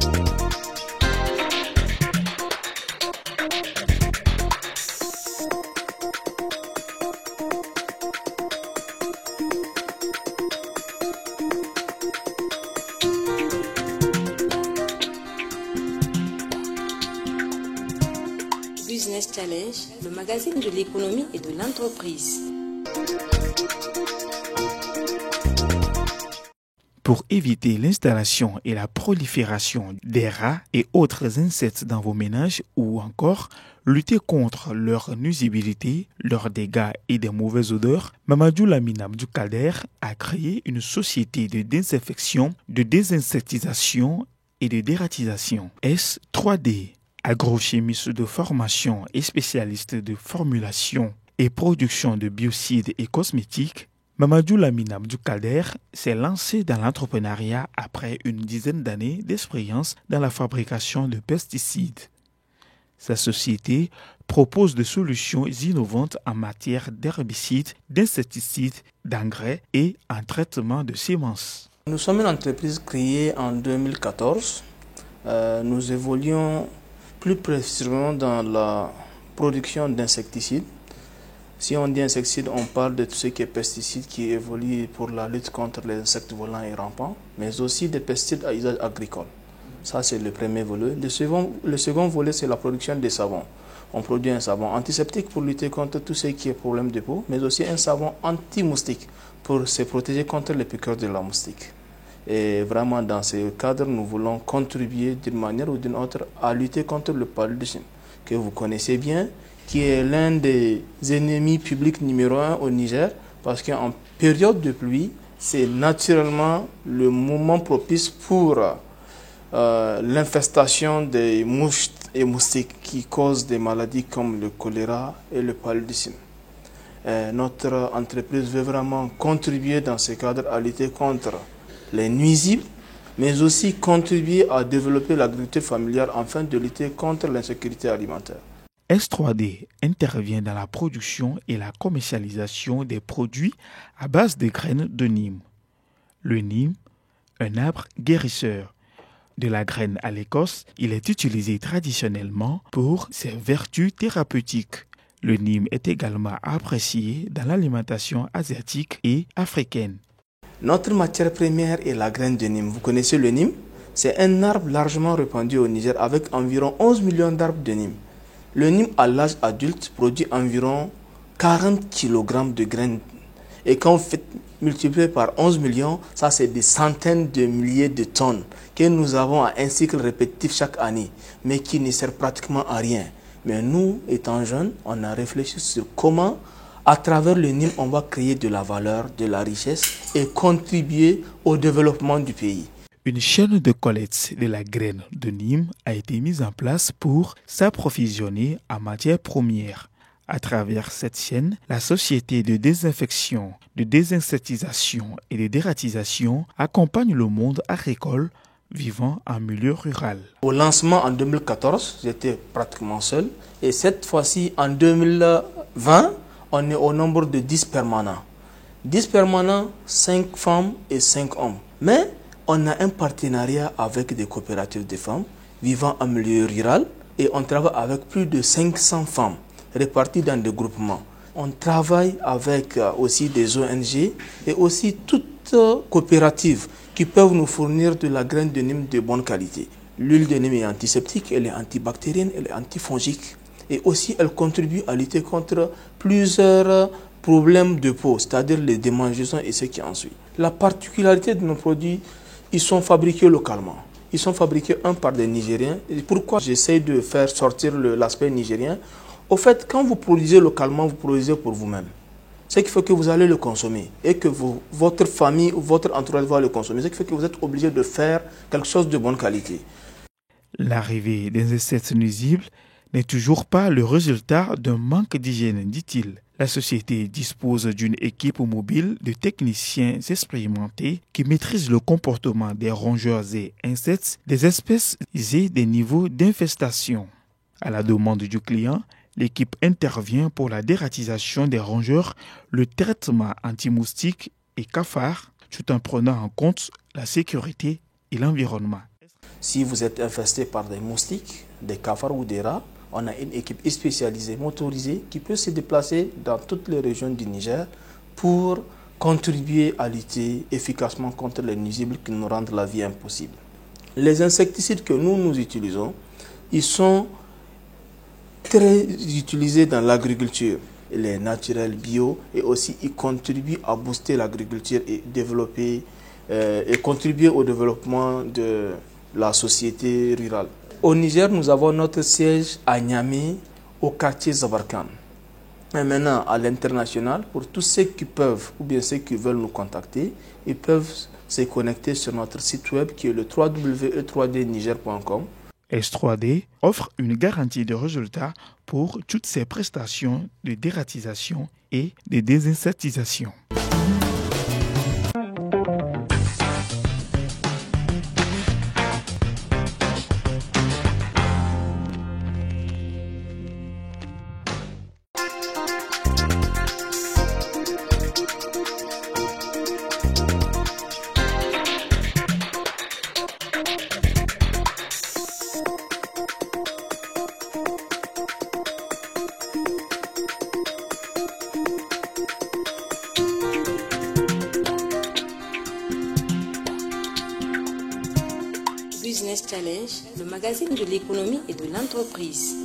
Business Challenge, le magazine de l'économie et de l'entreprise. Pour éviter l'installation et la prolifération des rats et autres insectes dans vos ménages ou encore lutter contre leur nuisibilité, leurs dégâts et des mauvaises odeurs, Mamadou Lamine Abdoukader a créé une société de désinfection, de désinsectisation et de dératisation. S3D, agrochimiste de formation et spécialiste de formulation et production de biocides et cosmétiques, Mamadou Lamine Abdoukader s'est lancé dans l'entrepreneuriat après une dizaine d'années d'expérience dans la fabrication de pesticides. Sa société propose des solutions innovantes en matière d'herbicides, d'insecticides, d'engrais et en traitement de semences. Nous sommes une entreprise créée en 2014. Nous évoluons plus précisément dans la production d'insecticides. Si on dit insecticide, on parle de tout ce qui est pesticides qui évoluent pour la lutte contre les insectes volants et rampants, mais aussi des pesticides à usage agricole. Ça, c'est le premier volet. Le second volet, c'est la production des savons. On produit un savon antiseptique pour lutter contre tout ce qui est problème de peau, mais aussi un savon anti-moustique pour se protéger contre les piqûres de la moustique. Et vraiment, dans ce cadre, nous voulons contribuer d'une manière ou d'une autre à lutter contre le paludisme, que vous connaissez bien, qui est l'un des ennemis publics numéro 1 au Niger, parce qu'en période de pluie, c'est naturellement le moment propice pour l'infestation des mouches et moustiques qui causent des maladies comme le choléra et le paludisme. Notre entreprise veut vraiment contribuer dans ce cadre à lutter contre les nuisibles, mais aussi contribuer à développer l'agriculture familiale afin de lutter contre l'insécurité alimentaire. S3D intervient dans la production et la commercialisation des produits à base de graines de Nîmes. Le Nîmes, un arbre guérisseur. De la graine à l'écorce, il est utilisé traditionnellement pour ses vertus thérapeutiques. Le Nîmes est également apprécié dans l'alimentation asiatique et africaine. Notre matière première est la graine de Nîmes. Vous connaissez le Nîmes? C'est un arbre largement répandu au Niger avec environ 11 millions d'arbres de Nîmes. Le Nîmes à l'âge adulte produit environ 40 kg de graines. Et quand vous faites multiplier par 11 millions, ça c'est des centaines de milliers de tonnes que nous avons à un cycle répétitif chaque année, mais qui ne sert pratiquement à rien. Mais nous, étant jeunes, on a réfléchi sur comment, à travers le Nîmes, on va créer de la valeur, de la richesse et contribuer au développement du pays. Une chaîne de collecte de la graine de Nîmes a été mise en place pour s'approvisionner en matières premières. À travers cette chaîne, la société de désinfection, de désinsectisation et de dératisation accompagne le monde agricole vivant en milieu rural. Au lancement en 2014, j'étais pratiquement seul. Et cette fois-ci, en 2020, on est au nombre de 10 permanents. 10 permanents, 5 femmes et 5 hommes. Mais on a un partenariat avec des coopératives de femmes vivant en milieu rural et on travaille avec plus de 500 femmes réparties dans des groupements. On travaille avec aussi des ONG et aussi toutes coopératives qui peuvent nous fournir de la graine de Nîmes de bonne qualité. L'huile de Nîmes est antiseptique, elle est antibactérienne, elle est antifongique et aussi elle contribue à lutter contre plusieurs problèmes de peau, c'est-à-dire les démangeaisons et ce qui en suit. La particularité de nos produits, ils sont fabriqués localement. Ils sont fabriqués par des Nigériens. Et pourquoi j'essaie de faire sortir l'aspect nigérien? Au fait, quand vous produisez localement, vous produisez pour vous-même. Ce qui fait que vous allez le consommer et que votre famille ou votre entourage va le consommer. Ce qui fait que vous êtes obligé de faire quelque chose de bonne qualité. L'arrivée des insectes nuisibles n'est toujours pas le résultat d'un manque d'hygiène, dit-il. La société dispose d'une équipe mobile de techniciens expérimentés qui maîtrisent le comportement des rongeurs et insectes, des espèces et des niveaux d'infestation. À la demande du client, l'équipe intervient pour la dératisation des rongeurs, le traitement anti-moustique et cafard, tout en prenant en compte la sécurité et l'environnement. Si vous êtes infesté par des moustiques, des cafards ou des rats, on a une équipe spécialisée, motorisée, qui peut se déplacer dans toutes les régions du Niger pour contribuer à lutter efficacement contre les nuisibles qui nous rendent la vie impossible. Les insecticides que nous utilisons, ils sont très utilisés dans l'agriculture, les naturels bio, et aussi ils contribuent à booster l'agriculture et développer et contribuer au développement de la société rurale. Au Niger, nous avons notre siège à Niamey, au quartier Zabarkan. Et maintenant, à l'international, pour tous ceux qui peuvent ou bien ceux qui veulent nous contacter, ils peuvent se connecter sur notre site web qui est le www.e3dniger.com. S3D offre une garantie de résultat pour toutes ses prestations de dératisation et de désinsectisation. Business Challenge, le magazine de l'économie et de l'entreprise.